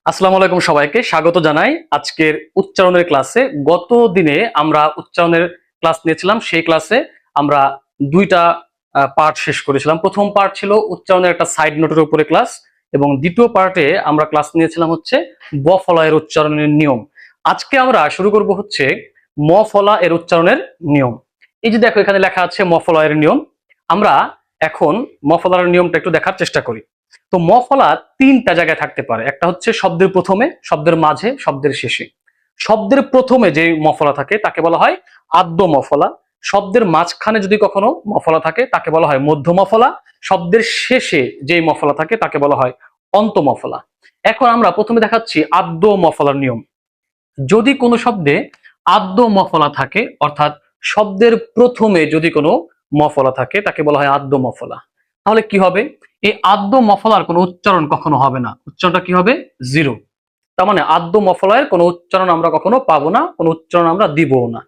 আসসালামু আলাইকুম, সবাইকে স্বাগত জানাই আজকের উচ্চারণের ক্লাসে। গত দিনে আমরা উচ্চারণের ক্লাস নিয়েছিলাম। সেই ক্লাসে আমরা দুইটা পার্ট শেষ করেছিলাম। প্রথম পার্ট ছিল উচ্চারণের একটা সাইড নোটের উপরে ক্লাস, এবং দ্বিতীয় পার্টে আমরা ক্লাস নিয়েছিলাম হচ্ছে ব ফলা এর উচ্চারণের নিয়ম। আজকে আমরা শুরু করব হচ্ছে ম ফলা এর উচ্চারণের নিয়ম। এই যে দেখো, এখানে লেখা আছে ম ফলা এর নিয়ম। আমরা এখন ম ফলার নিয়মটা একটু দেখার চেষ্টা করি। তো ম ফলা তিনটা জায়গায় থাকতে পারে। একটা হচ্ছে শব্দের প্রথমে, শব্দের মাঝে, শব্দের শেষে। শব্দের প্রথমে যে মফলা থাকে তাকে বলা হয় আদ্য মফলা। শব্দের মাঝখানে যদি কখনো মফলা থাকে তাকে বলা হয় মধ্য মফলা। শব্দের শেষে যে মফলা থাকে তাকে বলা হয় অন্ত মফলা। এখন আমরা প্রথমে দেখাচ্ছি আদ্য মফলার নিয়ম। যদি কোনো শব্দে আদ্য মফলা থাকে, অর্থাৎ শব্দের প্রথমে যদি কোনো মফলা থাকে তাকে বলা হয় আদ্য মফলা। তাহলে কি হবে? এই আদ্য মফলার কোনো উচ্চারণ কখনো হবে না। উচ্চারণটা কি হবে? জিরো। তার মানে আদ্য মফলার কোনো উচ্চারণ আমরা কখনো পাবো না, কোনো উচ্চারণ আমরা দিবও না।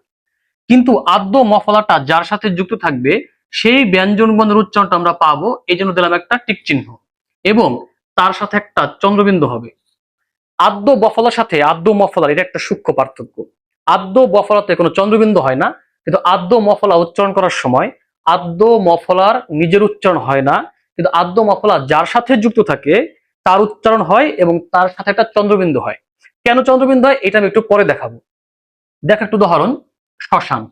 কিন্তু আদ্য মফলাটা যার সাথে যুক্ত থাকবে সেই ব্যঞ্জন বর্ণের উচ্চারণটা আমরা পাবো। এই জন্য দিলাম একটা টিক চিহ্ন, এবং তার সাথে একটা চন্দ্রবিন্দু হবে। আদ্য বফলার সাথে আদ্য মফলার এটা একটা সূক্ষ্ম পার্থক্য। আদ্য বফলাতে কোনো চন্দ্রবিন্দু হয় না, কিন্তু আদ্য মফলা উচ্চারণ করার সময় আদ্য মফলার নিজের উচ্চারণ হয় না, কিন্তু আদ্য মফলা যার সাথে যুক্ত থাকে তার উচ্চারণ হয়, এবং তার সাথে একটা চন্দ্রবিন্দু হয়। কেন চন্দ্রবিন্দু হয় এটা আমি একটু পরে দেখাবো। দেখ একটা উদাহরণ, শ্মশান।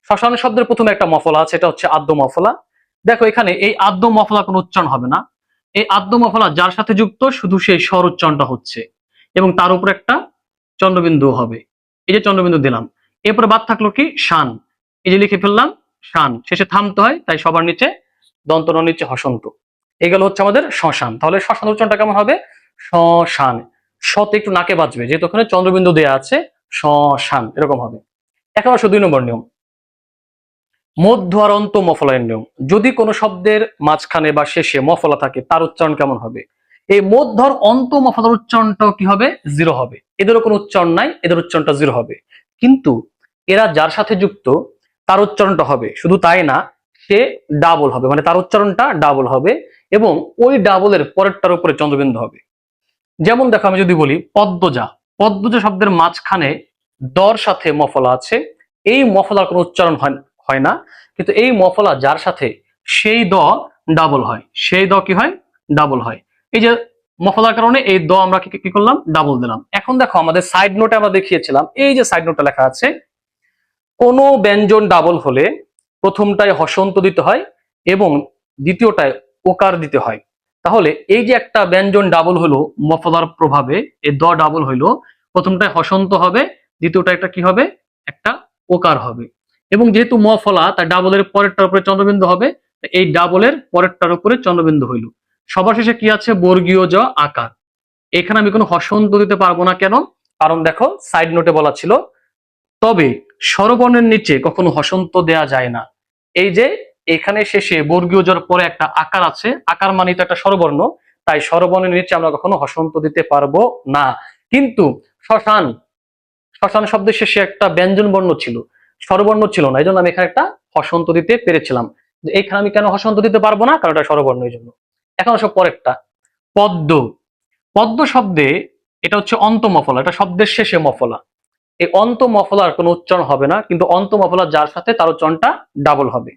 শ্মশান শব্দের প্রথমে একটা মফলা আছে, এটা হচ্ছে আদ্য মফলা। দেখো এখানে এই আদ্য মফলা কোনো উচ্চারণ হবে না। এই আদ্য মফলা যার সাথে যুক্ত শুধু সেই স্বর উচ্চারণটা হচ্ছে, এবং তার উপর একটা চন্দ্রবিন্দু হবে। এই যে চন্দ্রবিন্দু দিলাম। এরপরে বাদ থাকলো কি? শান। এই যে লিখে ফেললাম শান, শেষে থামতে হয়, তাই সবার নিচে দন্ত ন নিচে হসন্ত। এগুলো হচ্ছে আমাদের শ্মশান। তাহলে শ্মশান উচ্চারণটা কেমন হবে? শ্মশান। শতে একটু নাকে বাজবে, যেহেতু ওখানে চন্দ্রবিন্দু দেয়া আছে। শ্মশান এরকম হবে। এখন আসো 2 নম্বর নিয়ম, মধ্য আর অন্ত মফলার নিয়ম। যদি কোনো শব্দের মাঝখানে বা শেষে মফলা থাকে তার উচ্চারণ কেমন হবে? এই মধ্যর অন্ত মফলার উচ্চারণটাও কি হবে? জিরো হবে। এদেরও কোনো উচ্চারণ নাই, এদের উচ্চারণটা জিরো হবে। কিন্তু এরা যার সাথে যুক্ত তার উচ্চারণটা হবে। শুধু তাই না, সে ডাবল হবে, মানে তার উচ্চারণটা ডাবল হবে, এবং ওই ডাবলের পরেরটার উপরে চন্দ্রবিন্দু হবে। যেমন দেখো, আমি যদি বলি পদ্মজা। পদ্মজা শব্দের মাঝখানে দর সাথে মফলা আছে। এই মফলার কোনো উচ্চারণ হয় না, কিন্তু এই মফলা যার সাথে সেই দ ডাবল হয়। সেই দ কি হয়? ডাবল হয়। এই যে মফলার কারণে এই দ আমরা কি করলাম? ডাবল দিলাম। এখন দেখো, আমাদের সাইড নোটে আমরা দেখিয়েছিলাম, এই যে সাইড নোটে লেখা আছে, কোনো ব্যঞ্জন ডাবল হলে প্রথমটায় হসন্ত দিতে হয় এবং দ্বিতীয়টায় ওকার দিতে হয়। তাহলে এই যে একটা ব্যঞ্জন ডাবল হলো মফলার প্রভাবে, এই দ ডাবল হইলো, প্রথমটায় হসন্ত হবে, দ্বিতীয়টা একটা কি হবে? একটা ওকার হবে। এবং যেহেতু মফলা, তার ডাবলের পরেরটার উপরে চন্দ্রবিন্দু হবে, এই ডাবলের পরেরটার উপরে চন্দ্রবিন্দু হইল। সবার শেষে কি আছে? বর্গীয় জ আকার। এখানে আমি কোনো হসন্ত দিতে পারবো না। কেন? কারণ দেখো সাইড নোটে বলা ছিল, তবে স্বরবর্ণের নিচে কখনো হসন্ত দেয়া যায় না। এই যে এখানে শেষে বর্গীয় জর পরে একটা আকার আছে, আকার মানে তো একটা স্বরবর্ণ, তাই স্বরবর্ণের নিচে আমরা কখনো হসন্ত দিতে পারবো না। কিন্তু শ্মশান, শ্মশান শব্দের শেষে একটা ব্যঞ্জন বর্ণ ছিল, স্বরবর্ণ ছিল না, এই জন্য আমি এখানে একটা হসন্ত দিতে পেরেছিলাম। এখানে আমি কেন হসন্ত দিতে পারবো না? কারণ এটা স্বরবর্ণ, এই জন্য। এখন আসো পরেরটা, পদ্ম। পদ্ম শব্দে এটা হচ্ছে অন্ত মফলা, এটা শব্দের শেষে মফলা। এই অন্ত মফলার কোনো উচ্চারণ হবে না, কিন্তু অন্ত মফলা যার সাথে তার উচ্চারণটা ডাবল হবে।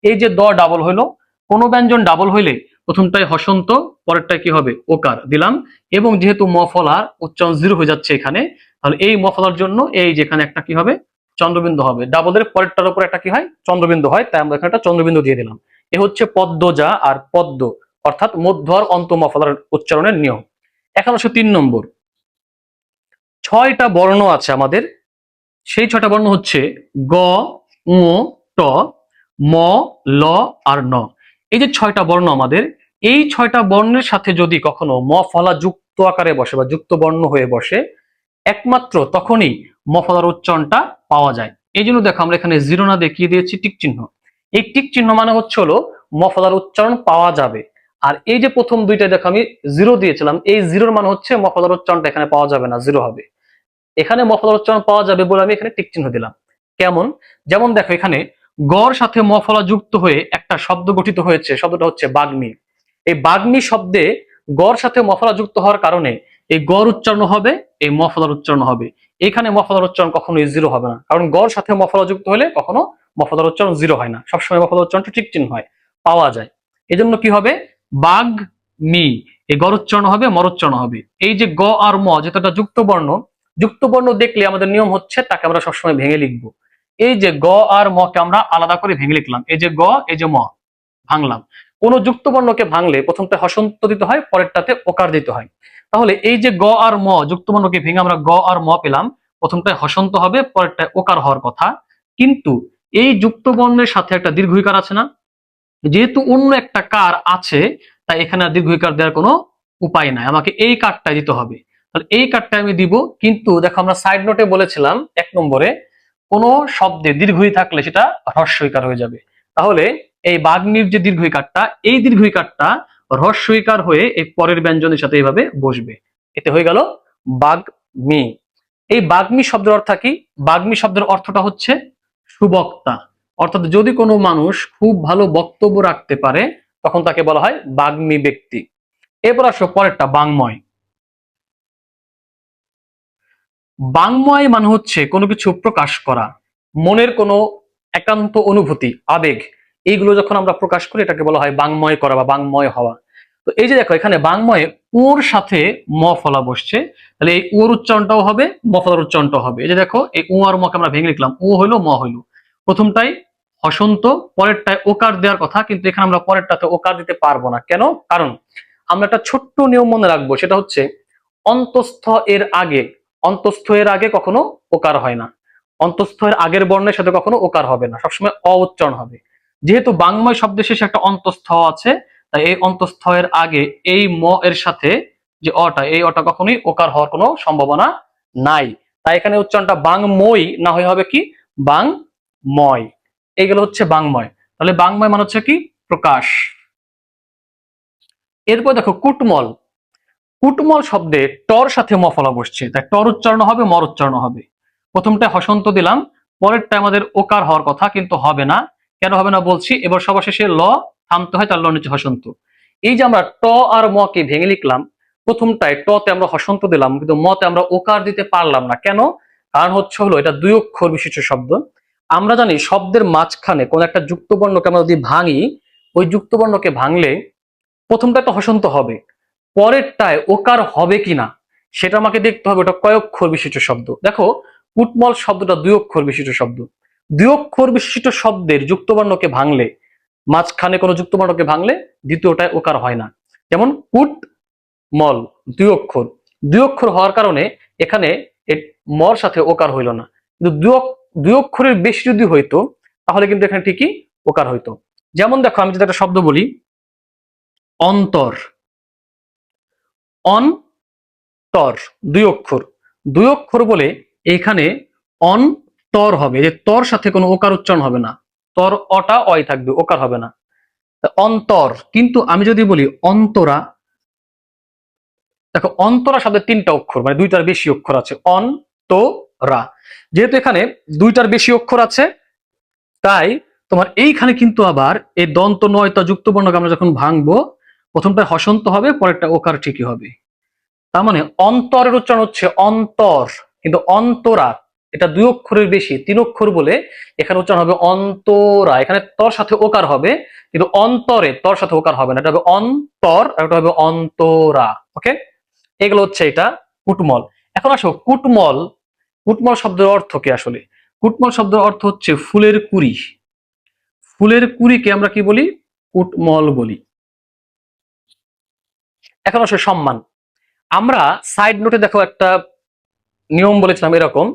এই যে দ ডাবল হইলো, কোন ব্যঞ্জন ডাবল হইলে প্রথমটায় হসন্ত, পরেরটায় কি হবে? ওকার দিলাম। এবং যেহেতু মফলার উচ্চারণ জিরো হয়ে যাচ্ছে এখানে, তাহলে এই মফলার জন্য এই যেখানে একটা কি হবে? চন্দ্রবিন্দু হবে। ডাবলের পরেরটার উপর একটা কি হয়? চন্দ্রবিন্দু হয়, তাই আমরা এখানে একটা চন্দ্রবিন্দু দিয়ে দিলাম। এ হচ্ছে পদ্মজা আর পদ্ম, অর্থাৎ মধ্য আর অন্ত মফলার উচ্চারণের নিয়ম। এখন আসলে 3 নম্বর, 6টা বর্ণ আছে আমাদের। সেই 6টা বর্ণ হচ্ছে গ, ঙ, ট, ম, ল আর ন। এই যে 6টা বর্ণ আমাদের, এই 6টা বর্ণের সাথে যদি কখনো ম ফলা যুক্ত আকারে বসে বা যুক্ত বর্ণ হয়ে বসে, একমাত্র তখনই ম ফলার উচ্চারণটা পাওয়া যায়। এই জন্য দেখো, আমরা এখানে জিরো না দেখিয়ে দিয়েছি টিক চিহ্ন। এই টিক চিহ্ন মানে হচ্ছে হলো ম ফলার উচ্চারণ পাওয়া যাবে। আর এই যে প্রথম দুইটা দেখো আমি জিরো দিয়েছিলাম, এই জিরোর মানে হচ্ছে ম ফলার উচ্চারণটা এখানে পাওয়া যাবে না, জিরো হবে। এখানে মফলার উচ্চারণ পাওয়া যাবে বলে আমি এখানে টিক চিহ্ন দিলাম। কেমন? যেমন দেখো, এখানে গড় সাথে মফলা যুক্ত হয়ে একটা শব্দ গঠিত হয়েছে, শব্দটা হচ্ছে বাগ্মী। এই বাগ্মী শব্দে গড় সাথে মফলা যুক্ত হওয়ার কারণে এই গড় উচ্চারণ হবে, এই মফলার উচ্চারণ হবে। এখানে মফলার উচ্চারণ কখনোই জিরো হবে না, কারণ গড় সাথে মফলা যুক্ত হলে কখনো মফলার উচ্চারণ জিরো হয় না, সবসময় মফলার উচ্চারণটা ঠিক চিহ্ন হয়, পাওয়া যায়। এই জন্য কি হবে, বাগ মি, এই গড় উচ্চারণ হবে, মর উচ্চারণ হবে। এই যে গ আর ম যেটা যুক্ত বর্ণ, যুক্ত বর্ণ দেখলে আমাদের নিয়ম হচ্ছে তাকে আমরা সবসময় ভেঙে লিখবো। এই যে গ আর ম কে আমরা আলাদা করে ভেঙে লিখলাম, এই যে গ, এই যে ম, ভাঙলাম। কোন যুক্ত বর্ণকে ভাঙলে প্রথমটা হসন্ত দিতে হয়, পরেরটাতে ওকার দিতে হয়। তাহলে এই যে গ আর ম যুক্ত বর্ণকে ভেঙে আমরা গ আর ম পেলাম, প্রথমটায় হসন্ত হবে, পরেরটায় ওকার হওয়ার কথা। কিন্তু এই যুক্ত বর্ণের সাথে একটা দীর্ঘইকার আছে না, যেহেতু অন্য একটা কার আছে, তাই এখানে আর দীর্ঘইকার দেওয়ার কোনো উপায় নাই, আমাকে এই কারটা দিতে হবে। তাহলে এই কারটা আমি দিব। কিন্তু দেখো আমরা সাইড নোটে বলেছিলাম 1 নম্বরে, কোন শব্দে দীর্ঘই থাকলে সেটা হ্রস্বইকার হয়ে যাবে। তাহলে এই বাগ্মির যে দীর্ঘইকারটা, এই দীর্ঘইকারটা হ্রস্বইকার হয়ে এই পরের ব্যঞ্জনের সাথে এইভাবে বসবে। এতে হয়ে গেল বাগ্মি। এই বাগ্মি শব্দের অর্থ কি? বাগ্মি শব্দের অর্থটা হচ্ছে সুবক্তা। অর্থাৎ যদি কোনো মানুষ খুব ভালো বক্তব্য রাখতে পারে, তখন তাকে বলা হয় বাগ্মী ব্যক্তি। এরপর আসো পরেরটা, বাংময়। বাংময় মানে হচ্ছে কোনো কিছু প্রকাশ করা, মনের কোনো একান্ত অনুভূতি, আবেগ, এইগুলো যখন আমরা প্রকাশ করি এটাকে বলা হয় বাংময় করা বা বাংময় হওয়া। তো এই যে দেখো এখানে বাংময়ে ওর সাথে ম ফলা বসছে, তাহলে এই ওর উচ্চারণটাও হবে, ম ফলার উচ্চারণটাও হবে। এই যে দেখো এই ও আর মকে আমরা ভেঙে লিখলাম, ও হইলো ম হইলো। প্রথমটাই হসন্ত, পরেরটায় ওকার দেওয়ার কথা, কিন্তু এখানে আমরা পরেরটাতে ওকার দিতে পারবো না। কেন? কারণ আমরা একটা ছোট্ট নিয়ম মনে রাখবো, সেটা হচ্ছে অন্তঃস্থ এর আগে, অন্তঃস্থ এর আগে কখনো ওকার হয় না, অন্তঃস্থ এর আগের বর্ণের সাথে কখনো ওকার হবে না, সবসময় অ উচ্চারণ হবে। যেহেতু বাংময় শব্দের শেষে একটা অন্তঃস্থ আছে, তাই এই অন্তঃস্থ এর আগে এই ম এর সাথে যে অটা, এই অটা কখনোই ওকার হওয়ার কোনো সম্ভাবনা নাই। তাই এখানে উচ্চারণটা বাংময় না হয়ে হবে কি বাংময়। এইগুলো হচ্ছে বাংময়। তাহলে বাংময় মানে হচ্ছে কি প্রকাশ। এরপর দেখো কুটমল। কুটমল শব্দে টর সাথে ম ফলা বসছে, তাই টর উচ্চারণ হবে, মর উচ্চারণ হবে। প্রথমটা হসন্ত দিলাম, পরেরটা আমাদের ওকার হওয়ার কথা, কিন্তু হবে না। কেন হবে না বলছি, এবার সবার শেষে ল থামতে হয়, তার ল নিচে হসন্ত। এই যে আমরা ট আর ম কে ভেঙে লিখলাম, প্রথমটায় ট তে আমরা হসন্ত দিলাম, কিন্তু ম তে আমরা ওকার দিতে পারলাম না। কেন? কারণ হচ্ছে হলো এটা 2 অক্ষর বিশিষ্ট শব্দ। আমরা জানি শব্দের মাঝখানে কোন একটা যুক্ত বর্ণকে আমরা যদি ভাঙি, ওই যুক্ত বর্ণকে ভাঙলে প্রথমটা একটা হসন্ত হবে, পরেরটায় ওকার হবে কিনা সেটা আমাকে দেখতে হবে, ওটা কয় অক্ষর বিশিষ্ট শব্দ। দেখো কুটমল শব্দটা 2 অক্ষর বিশিষ্ট শব্দ। 2 অক্ষর বিশিষ্ট শব্দের যুক্তবর্ণকে ভাঙলে, মাঝখানে কোনো যুক্তবর্ণকে ভাঙলে দ্বিতীয়টায় ওকার হয় না। যেমন কুট মল 2 অক্ষর, 2 অক্ষর হওয়ার কারণে এখানে মর সাথে ওকার হইল না। কিন্তু 2 অক্ষরের বেশি যদি হইতো, তাহলে কিন্তু এখানে ঠিকই ওকার হইতো। যেমন দেখো আমি যদি একটা শব্দ বলি অন্তর, অন্তর 2 অক্ষর, 2 অক্ষর বলে এখানে অন্তর হবে, যে তর সাথে কোনো ওকার উচ্চারণ হবে না, তর অটা অয় থাকবে, ওকার হবে না, অন্তর। কিন্তু আমি যদি বলি অন্তরা, দেখো অন্তরা শব্দের 3টা অক্ষর, মানে 2টার বেশি অক্ষর আছে, অন্তরা। যেহেতু এখানে 2টার বেশি অক্ষর আছে, তাই তোমার এইখানে কিন্তু আবার এই দন্ত নয়টা যুক্ত বর্ণকে আমরা যখন ভাঙবো, প্রথমটা হসন্ত হবে, পরেরটা ওকার ঠিকই হবে। তার মানে অন্তরের উচ্চারণ হচ্ছে অন্তর, কিন্তু অন্তরা এটা 2 অক্ষরের বেশি, 3 অক্ষর বলে এখানে উচ্চারণ হবে অন্তরা। এখানে তর সাথে ওকার হবে, কিন্তু অন্তরে তর সাথে ওকার হবে না, এটা হবে অন্তর আর এটা হবে অন্তরা। ওকে, এগুলো হচ্ছে এটা কুটমল। এখন আসো কুটমল, কুটমল শব্দের অর্থ কি আসলে? কুটমল শব্দের অর্থ হচ্ছে ফুলের কুড়ি। ফুলের কুড়িকে আমরা কি বলি? কুটমল বলি। এখন আসো সম্মান। আমরা সাইড নোটে দেখো একটা নিয়ম বলেছিলাম এরকম,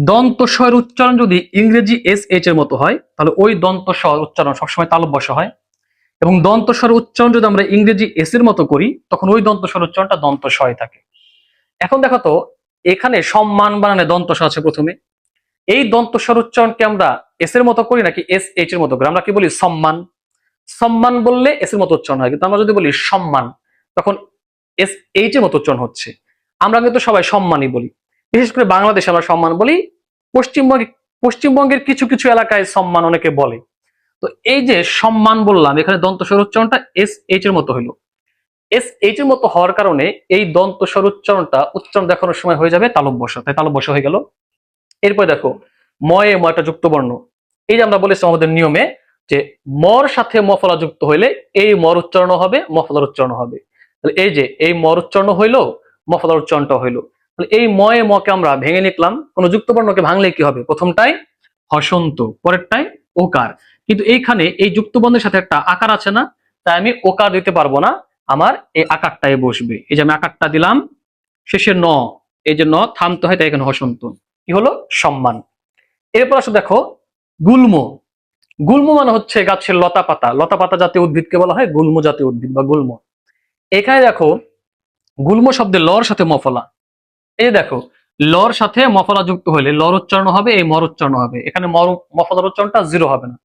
দন্ত স্বর উচ্চারণ যদি ইংরেজি এস এইচ এর মতো হয়, তাহলে ওই দন্ত স্বর উচ্চারণ সবসময় তালব্য বসা হয়, এবং দন্ত স্বর উচ্চারণ যদি আমরা ইংরেজি এস এর মতো করি, তখন ওই দন্ত স্বর উচ্চারণটা দন্ত স্বয় থাকে। এখন দেখো তো এখানে সম্মান বানানে দন্ত স্ব আছে প্রথমে, এই দন্ত স্বর উচ্চারণকে আমরা এস এর মতো করি নাকি এস এইচ এর মতো করি? আমরা কি বলি সম্মান, সম্মান বললে এস এর মতো উচ্চারণ হয়, কিন্তু আমরা যদি বলি সম্মান, তখন এস এইচ এর মতো উচ্চারণ হচ্ছে। আমরা কিন্তু সবাই সম্মানই বলি, বিশেষ করে বাংলাদেশে আমরা সম্মান বলি, পশ্চিমবঙ্গের কিছু কিছু এলাকায় সম্মান অনেকে বলে। তো এই যে সম্মান বললাম, এখানে দন্ত স্বর উচ্চারণটা এস এইচ এর মতো হইলো। SH এর মতো হওয়ার কারণে এই দন্ত স্বর উচ্চারণ দেখানোর সময় হয়ে যাবে তালব্য স, তাই তালব্য স হয়ে গেল। এরপর দেখো ময়ে ময়টা যুক্ত বর্ণ। এই যে আমরা বলেছিলাম আমাদের নিয়মে যে মর সাথে মফলা যুক্ত হইলে এই মর উচ্চারণ হবে, মফলার উচ্চারণ হবে। তাহলে এই যে এই মর উচ্চারণ হইলো, মফলার উচ্চারণটা হইলো। তাহলে এই ময়ে মকে আমরা ভেঙে নিলাম। কোন যুক্ত বর্ণকে ভাঙলে কি হবে? প্রথমটাই হসন্ত, পরেরটাই ওকার। কিন্তু এইখানে এই যুক্ত বর্ণের সাথে একটা আকার আছে না, তাই আমি ওকার দিতে পারবো না, আমার এই আকারটাই বসবে। এই যে আমি আকারটা দিলাম, শেষে ন, এই যে ন থামতে হয়, তাই এখানে হসন্ত। কি হলো? সম্মান। এরপর আসলে দেখো গুল্ম। গুল্ম মানে হচ্ছে গাছের লতা পাতা, লতা পাতা জাতীয় উদ্ভিদকে বলা হয় গুল্ম জাতীয় উদ্ভিদ বা গুল্ম। এখানে দেখো গুল্ম শব্দে লর সাথে মফলা। এই দেখো লর সাথে মফলা যুক্ত হলে লর উচ্চারণ হবে, এই মর উচ্চারণ হবে। এখানে মফলার উচ্চারণটা জিরো হবে না।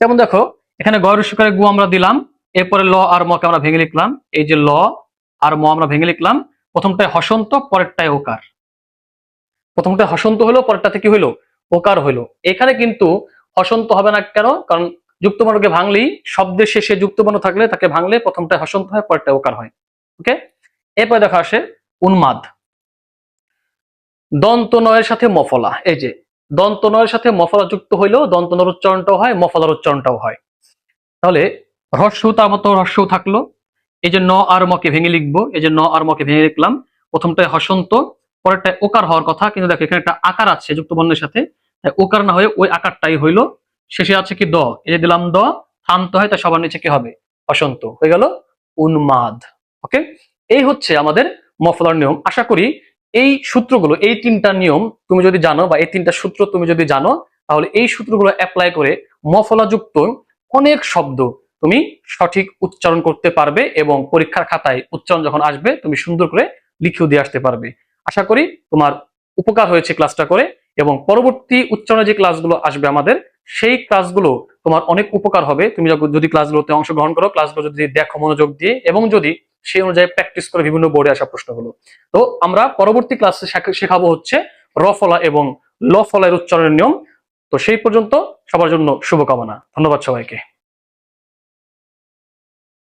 যেমন দেখো এখানে গয়ের সুকারে গু আমরা দিলাম, এরপরে ল আর মকে আমরা ভেঙে লিখলাম। এই যে ল আর ম আমরা ভেঙে লিখলাম, প্রথমটায় হসন্ত, পরেরটায় ওকার। প্রথমটা হসন্ত হলো, পরেরটাতে কি হইলো? ওকার হইলো। এখানে কিন্তু হসন্ত হবে না কেন? কারণ যুক্তবর্ণকে ভাঙলেই, শব্দের শেষে যুক্তবর্ণ থাকলে তাকে ভাঙলে প্রথমটা হসন্ত হয়, পরেরটা ওকার হয়। ওকে, এরপরে দেখা আসে উন্মাদ। দন্ত নয়ের সাথে মফলা। এই যে দন্ত নয়ের সাথে মফলা যুক্ত হইলেও দন্ত নয়ের উচ্চারণটাও হয়, মফলার উচ্চারণটাও হয়। তাহলে হ্রস্ব তার মতো হ্রস্ব থাকলো। এই যে ন আর মকে ভেঙে লিখবো, এই যে ন আর মকে ভেঙে লিখলাম, প্রথমটায় হসন্ত, পরেরটায় ওকার হওয়ার কথা, কিন্তু দেখো এখানে একটা আকার আছে যুক্ত বর্ণের সাথে, তাই ওকার না হয়ে ওই আকারটাই হইলো। শেষে আছে কি দ, এই যে দিলাম দ, থামতে হয়, তাই সবার নিচে কি হবে? হসন্ত হয়ে গেল উন্মাদ। ওকে, এই হচ্ছে আমাদের মফলার নিয়ম। আশা করি এই সূত্রগুলো, এই তিনটা নিয়ম তুমি যদি জানো, বা এই তিনটা সূত্র তুমি যদি জানো, তাহলে এই সূত্রগুলো অ্যাপ্লাই করে মফলাযুক্ত অনেক শব্দ তুমি সঠিক উচ্চারণ করতে পারবে, এবং পরীক্ষার খাতায় উচ্চারণ যখন আসবে তুমি সুন্দর করে লিখেও দিয়ে আসতে পারবে। আশা করি তোমার উপকার হয়েছে ক্লাসটা করে, এবং পরবর্তী উচ্চারণের যে ক্লাসগুলো আসবে আমাদের, সেই ক্লাসগুলো তোমার অনেক উপকার হবে। তুমি যদি ক্লাসগুলোতে অংশগ্রহণ করো, ক্লাসগুলো যদি দেখো মনোযোগ দিয়ে, এবং যদি সেই অনুযায়ী প্র্যাকটিস করে বিভিন্ন বোর্ডে আসা প্রশ্নগুলো। তো আমরা পরবর্তী ক্লাসে শেখাবো হচ্ছে র ফলা এবং ল ফলার উচ্চারণের নিয়ম। তো সেই পর্যন্ত সবার জন্য শুভকামনা। ধন্যবাদ সবাইকে।